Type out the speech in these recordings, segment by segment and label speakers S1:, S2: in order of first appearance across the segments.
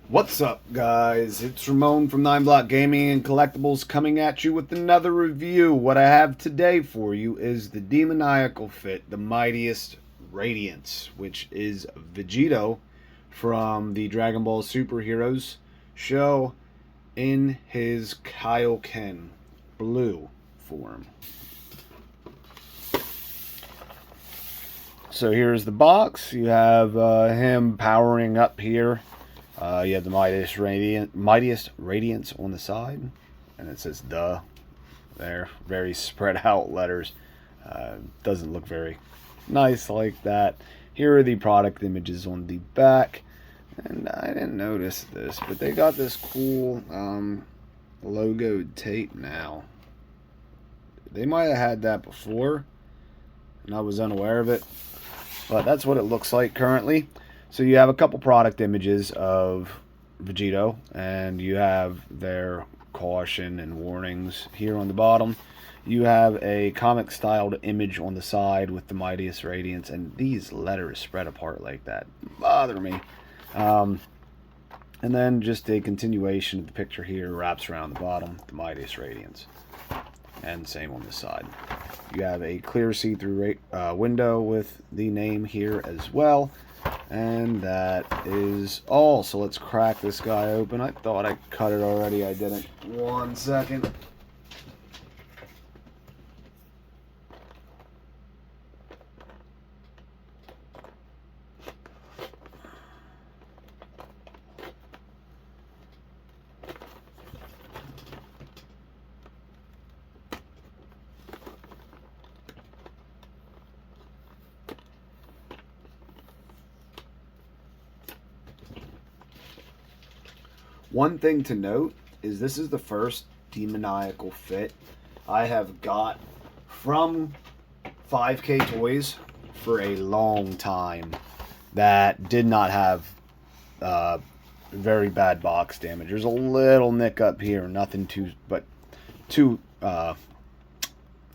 S1: What's up, guys? It's Ramon from NyneBlockGaming&Collectibles coming at you with another review. What I have today for you is the Demoniacal fit, the Mightiest Radiance, which is Vegito from the Dragon Ball Superheroes show in his Kaioken blue form. So here's the box. You have him powering up here. You have the Mightiest Radiance on the side, and it says "duh" there. Very spread out letters. Doesn't look very nice like that. Here are the product images on the back, and I didn't notice this, but they got this cool logoed tape now. They might have had that before, and I was unaware of it, but that's what it looks like currently. So you have a couple product images of Vegito, and you have their caution and warnings here on the bottom. You have a comic-styled image on the side with the Mightiest Radiance, and these letters spread apart like that bother me. And then just a continuation of the picture here wraps around the bottom, the Mightiest Radiance. And same on the side. You have a clear see-through window with the name here as well. And that is all. So let's crack this guy open. I thought I cut it already. I didn't. 1 second. One thing to note is this is the first Demoniacal fit I have got from 5K Toys for a long time that did not have very bad box damage. There's a little nick up here, nothing too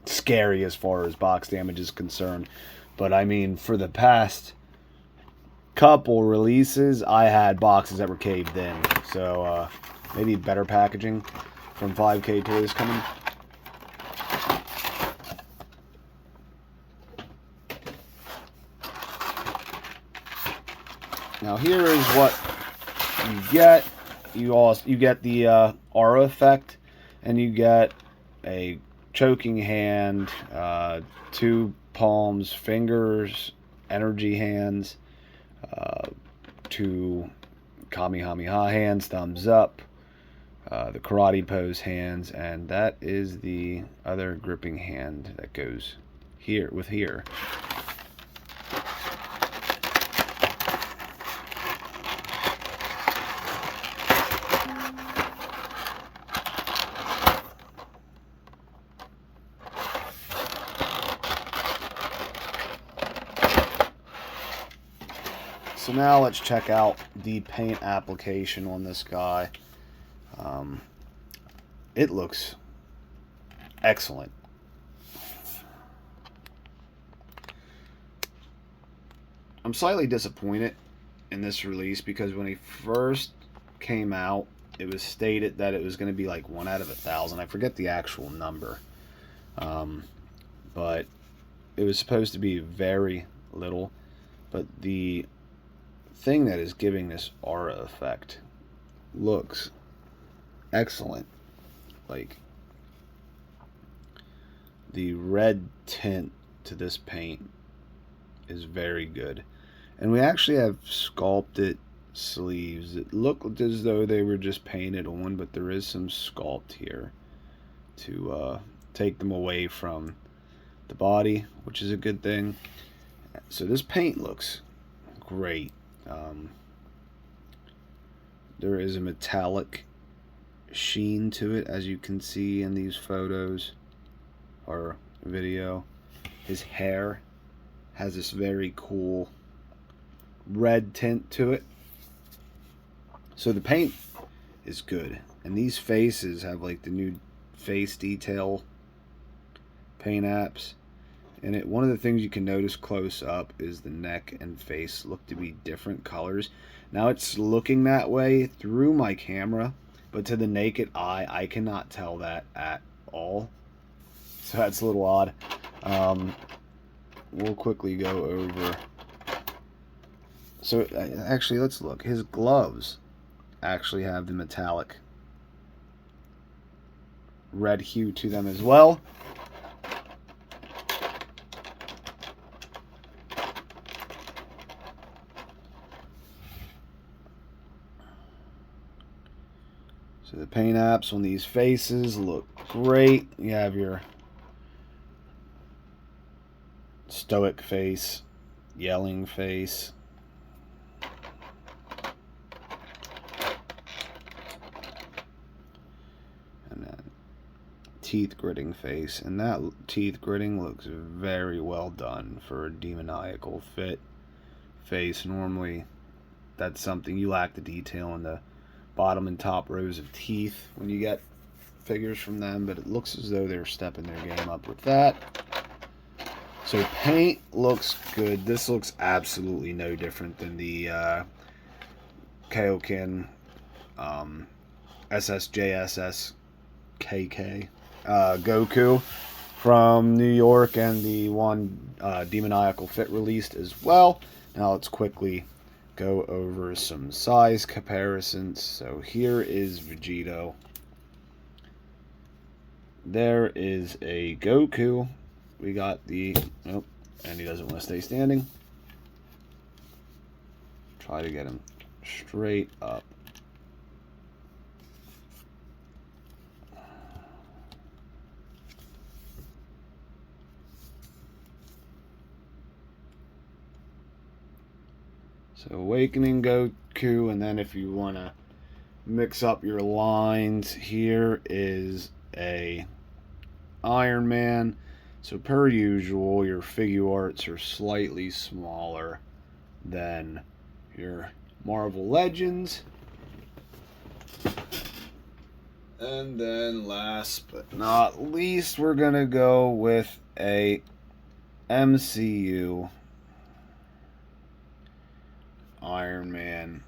S1: scary as far as box damage is concerned. But I mean, for the past couple releases, I had boxes that were caved in. So maybe better packaging from 5K Toys coming. Now here is what you get. You get the aura effect, and you get a choking hand, 2 palms, fingers, energy hands, 2 Kamehameha hands, thumbs up, the karate pose hands, and that is the other gripping hand that goes here with here. So now let's check out the paint application on this guy. It looks excellent. I'm slightly disappointed in this release because when he first came out, it was stated that it was going to be like 1 out of 1,000. I forget the actual number. But it was supposed to be very little. But the thing that is giving this aura effect looks excellent. Like, the red tint to this paint is very good, and we actually have sculpted sleeves that look as though they were just painted on, but there is some sculpt here to take them away from the body, which is a good thing. So this paint looks great. There is a metallic sheen to it, as you can see in these photos or video. His hair has this very cool red tint to it. So the paint is good, and these faces have like the new face detail paint apps. And one of the things you can notice close up is the neck and face look to be different colors. Now it's looking that way through my camera, but to the naked eye, I cannot tell that at all. So that's a little odd. We'll quickly go over. So actually, let's look. His gloves actually have the metallic red hue to them as well. So the paint apps on these faces look great. You have your stoic face, yelling face, and then teeth gritting face. And that teeth gritting looks very well done for a demoniacal fit face. Normally that's something you lack the detail in the bottom and top rows of teeth when you get figures from them, but it looks as though they're stepping their game up with that. So paint looks good. This looks absolutely no different than the Kaioken SSJSS Goku from New York, and the one Demoniacal Fit released as well. Now let's quickly go over some size comparisons. So here is Vegito. There is a Goku. We got the... Nope. And he doesn't want to stay standing. Try to get him straight up. So Awakening Goku, and then if you want to mix up your lines, here is a Iron Man. So per usual, your figure arts are slightly smaller than your Marvel Legends. And then last but not least, we're going to go with a MCU Iron Man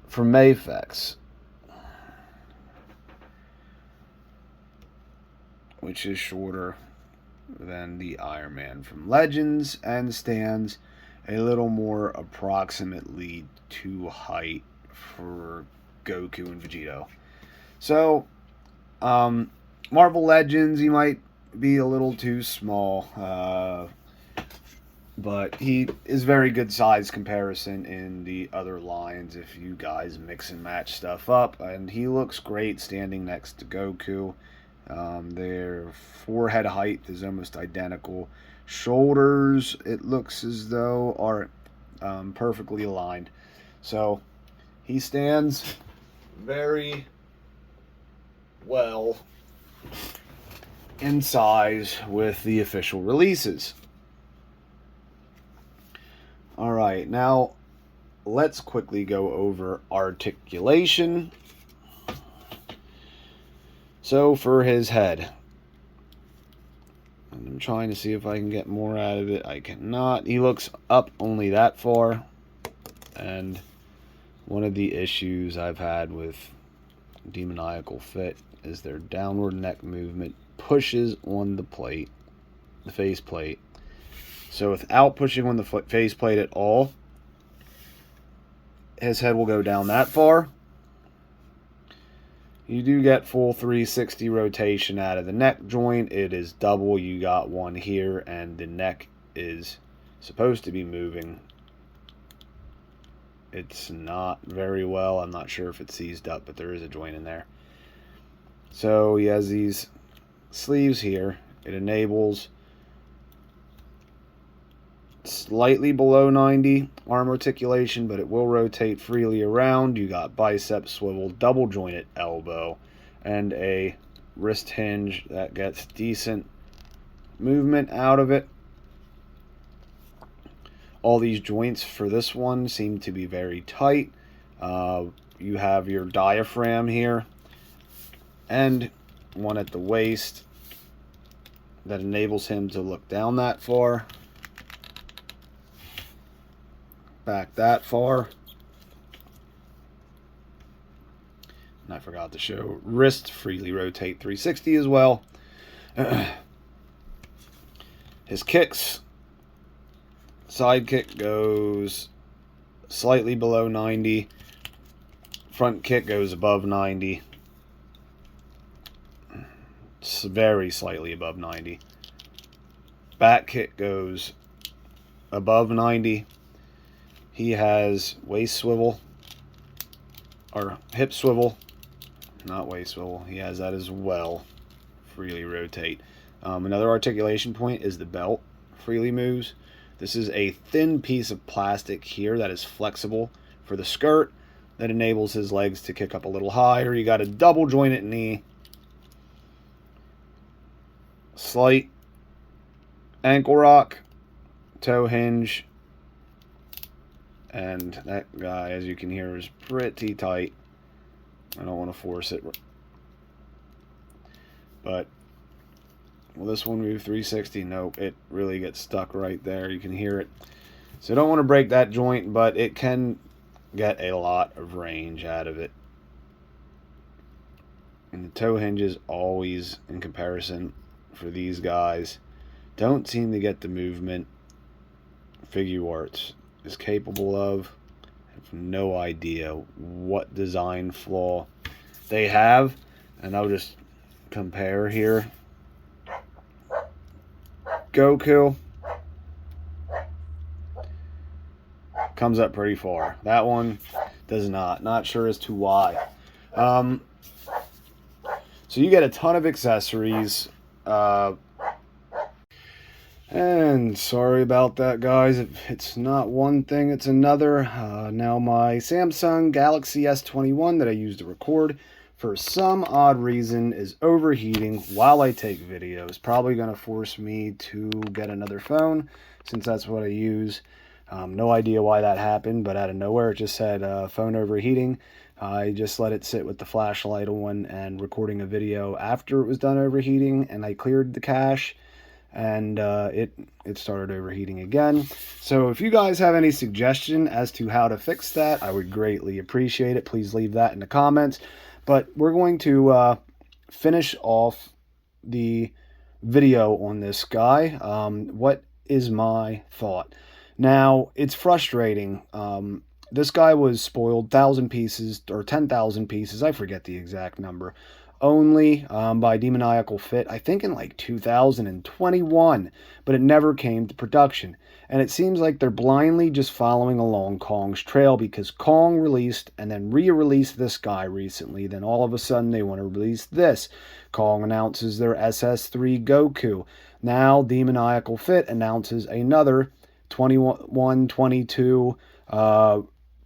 S1: from Mafex, which is shorter than the Iron Man from Legends and stands a little more approximately to height for Goku and Vegito. So, Marvel Legends, he might be a little too small, but he is very good size comparison in the other lines if you guys mix and match stuff up. And he looks great standing next to Goku. Their forehead height is almost identical. Shoulders, it looks as though, are perfectly aligned. So he stands very well in size with the official releases. Alright, now let's quickly go over articulation. So for his head, I'm trying to see if I can get more out of it. I cannot. He looks up only that far, and one of the issues I've had with Demoniacal Fit is their downward neck movement pushes on the plate, the face plate. So without pushing on the face plate at all, his head will go down that far. You do get full 360 rotation out of the neck joint. It is double. You got one here, and the neck is supposed to be moving. It's not very well. I'm not sure if it's seized up, but there is a joint in there. So he has these sleeves here. It enables slightly below 90 arm articulation, but it will rotate freely around. You got bicep swivel, double jointed elbow, and a wrist hinge that gets decent movement out of it. All these joints for this one seem to be very tight. You have your diaphragm here and one at the waist that enables him to look down that far. back that far. And I forgot to show wrist freely rotate 360 as well. His kicks, side kick goes slightly below 90. Front kick goes above 90. It's very slightly above 90. Back kick goes above 90. He has waist swivel, or hip swivel, not waist swivel. He has that as well. Freely rotate. Another articulation point is the belt freely moves. This is a thin piece of plastic here that is flexible for the skirt that enables his legs to kick up a little higher. You got a double jointed knee, slight ankle rock, toe hinge, and that guy, as you can hear, is pretty tight. I don't want to force it, but will this one move 360? Nope, it really gets stuck right there. You can hear it. So don't want to break that joint, but it can get a lot of range out of it. And the toe hinges always, in comparison for these guys, don't seem to get the movement Figuarts is capable of. I have no idea what design flaw they have, and I'll just compare here. Goku comes up pretty far. That one does not. Not sure as to why. So you get a ton of accessories. And sorry about that, guys. It's not one thing, it's another. Now my Samsung Galaxy S21 that I use to record, for some odd reason, is overheating while I take videos. Probably going to force me to get another phone, since that's what I use. No idea why that happened, but out of nowhere it just said phone overheating. I just let it sit with the flashlight on and recording a video after it was done overheating, and I cleared the cache, and it started overheating again. So if you guys have any suggestion as to how to fix that, I would greatly appreciate it. Please leave that in the comments. But we're going to finish off the video on this guy. What is my thought? Now, it's frustrating. This guy was spoiled 1,000 pieces, or 10,000 pieces, I forget the exact number, only by Demoniacal Fit, I think in like 2021, but it never came to production. And it seems like they're blindly just following along Kong's trail, because Kong released and then re-released this guy recently. Then all of a sudden they want to release this. Kong announces their SS3 Goku. Now Demoniacal Fit announces another 21-22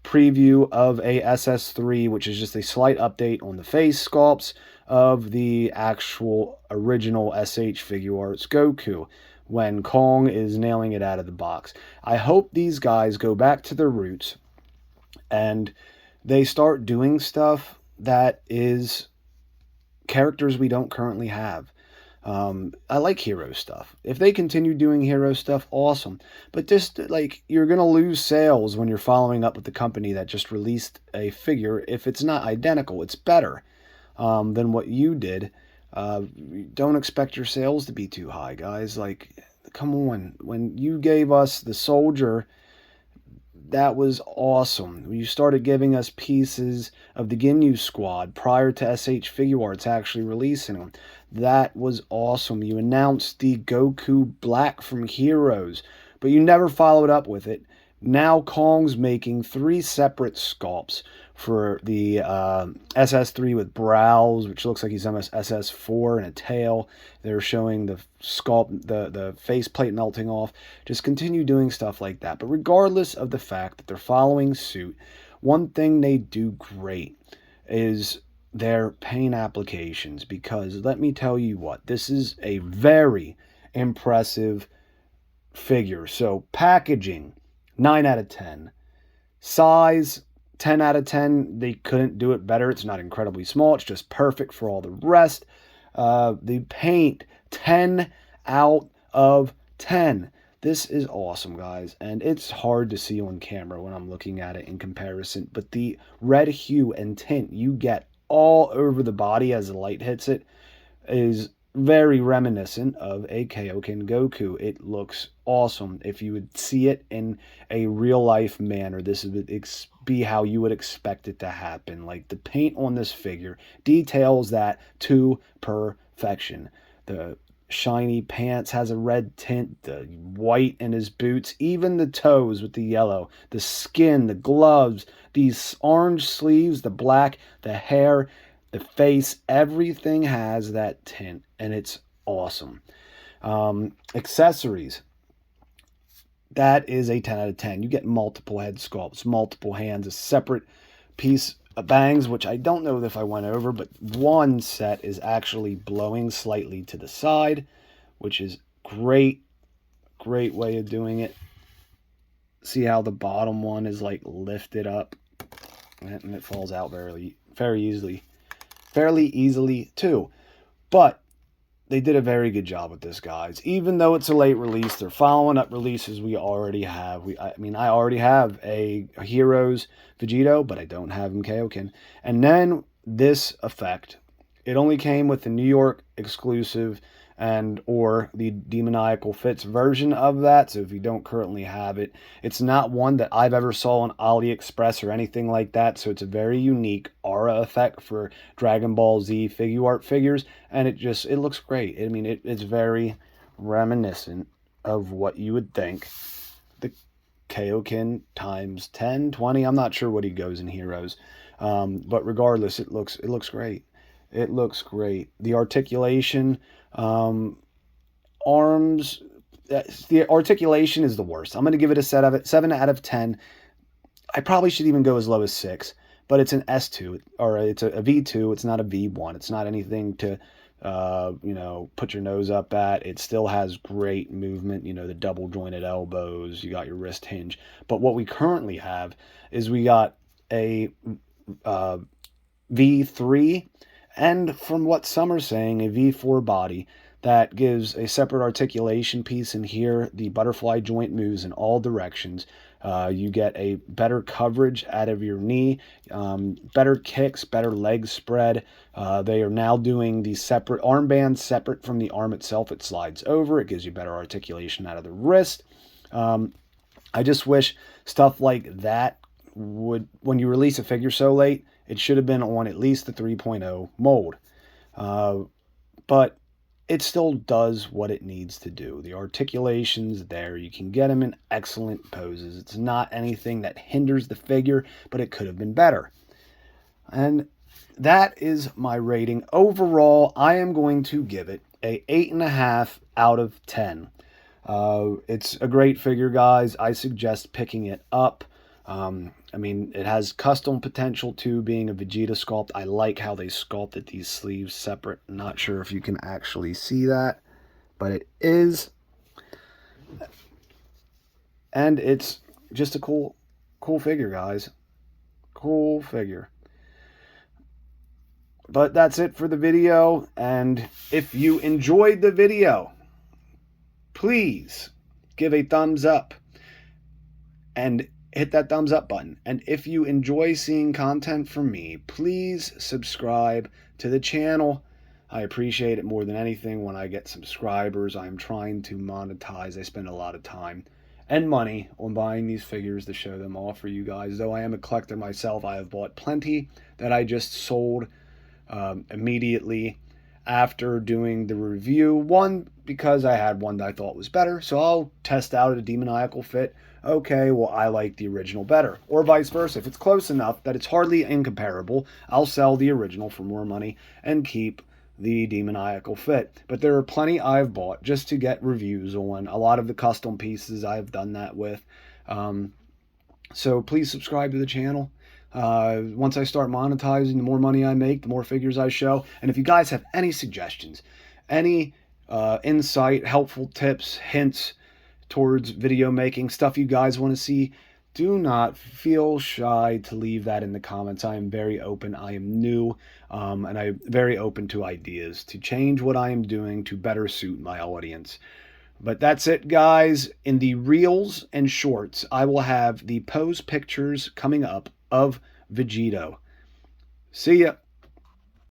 S1: preview of a SS3, which is just a slight update on the face sculpts of the actual original SH Figuarts Goku, when Kong is nailing it out of the box. I hope these guys go back to their roots and they start doing stuff that is characters we don't currently have. I like hero stuff. If they continue doing hero stuff, awesome. But just, like, you're going to lose sales when you're following up with the company that just released a figure. If it's not identical, it's better than what you did. Don't expect your sales to be too high, guys. Like, come on. When you gave us the soldier, that was awesome. You started giving us pieces of the Ginyu squad prior to SH Figuarts actually releasing them. That was awesome. You announced the Goku Black from Heroes, but you never followed up with it. Now Kong's making 3 separate sculpts for the SS3 with brows, which looks like he's almost SS4, and a tail. They're showing the sculpt, the faceplate melting off. Just continue doing stuff like that. But regardless of the fact that they're following suit, one thing they do great is their paint applications, because let me tell you what, this is a very impressive figure. So packaging, 9 out of 10. Size, 10 out of 10. They couldn't do it better. It's not incredibly small. It's just perfect for all the rest. The paint, 10 out of 10. This is awesome, guys, and it's hard to see on camera when I'm looking at it in comparison, but the red hue and tint you get all over the body as the light hits it is very reminiscent of a Kaioken Goku. It looks awesome. If you would see it in a real life manner, this would be how you would expect it to happen. Like, the paint on this figure details that to perfection. The shiny pants has a red tint, the white in his boots, even the toes with the yellow, the skin, the gloves, these orange sleeves, the black, the hair, the face, everything has that tint, and it's awesome. Accessories, that is a 10 out of 10. You get multiple head sculpts, multiple hands, a separate piece of bangs, which I don't know if I went over, but one set is actually blowing slightly to the side, which is great. Great way of doing it. See how the bottom one is like lifted up, and it falls out very easily. Fairly easily too. But they did a very good job with this, guys. Even though it's a late release, they're following up releases we already have. I already have a Heroes Vegito, but I don't have him Kaioken. And then this effect, it only came with the New York exclusive and or the Demoniacal Fits version of that. So if you don't currently have it, it's not one that I've ever saw on AliExpress or anything like that. So it's a very unique aura effect for Dragon Ball Z figure art figures, and it looks great. I mean, it's very reminiscent of what you would think the Kaioken times 10, 20. I'm not sure what he goes in Heroes, but regardless, it looks great. It looks great. The articulation, arms, the articulation is the worst. I'm going to give it a 7 out of 10. I probably should even go as low as 6, but it's an S2, or it's a V2. It's not a V1. It's not anything to, put your nose up at. It still has great movement, the double jointed elbows. You got your wrist hinge. But what we currently have is we got a V3, and from what some are saying, a V4 body that gives a separate articulation piece in here. The butterfly joint moves in all directions. You get a better coverage out of your knee, better kicks, better leg spread. They are now doing the separate armband separate from the arm itself. It slides over. It gives you better articulation out of the wrist. I just wish stuff like that would, when you release a figure so late, it should have been on at least the 3.0 mold. But it still does what it needs to do. The articulation's there. You can get them in excellent poses. It's not anything that hinders the figure, but it could have been better. And that is my rating. Overall, I am going to give it a 8.5 out of 10. It's a great figure, guys. I suggest picking it up. It has custom potential too, being a Vegeta sculpt. I like how they sculpted these sleeves separate. Not sure if you can actually see that, but it is. And it's just a cool figure, guys. Cool figure. But that's it for the video. And if you enjoyed the video, please give a thumbs up and hit that thumbs up button. And if you enjoy seeing content from me, please subscribe to the channel. I appreciate it more than anything when I get subscribers. I'm trying to monetize. I spend a lot of time and money on buying these figures to show them off for you guys. Though I am a collector myself, I have bought plenty that I just sold immediately after doing the review. One, because I had one that I thought was better, so I'll test out a Demoniacal fit. Okay, well, I like the original better. Or vice versa. If it's close enough that it's hardly incomparable, I'll sell the original for more money and keep the Demoniacal fit. But there are plenty I've bought just to get reviews on. A lot of the custom pieces I've done that with. So please subscribe to the channel. Once I start monetizing, the more money I make, the more figures I show. And if you guys have any suggestions, any insight, helpful tips, hints towards video making, stuff you guys want to see, do not feel shy to leave that in the comments. I am very open. I am new, and I'm very open to ideas to change what I am doing to better suit my audience. But that's it, guys. In the reels and shorts, I will have the pose pictures coming up of Vegito. See ya.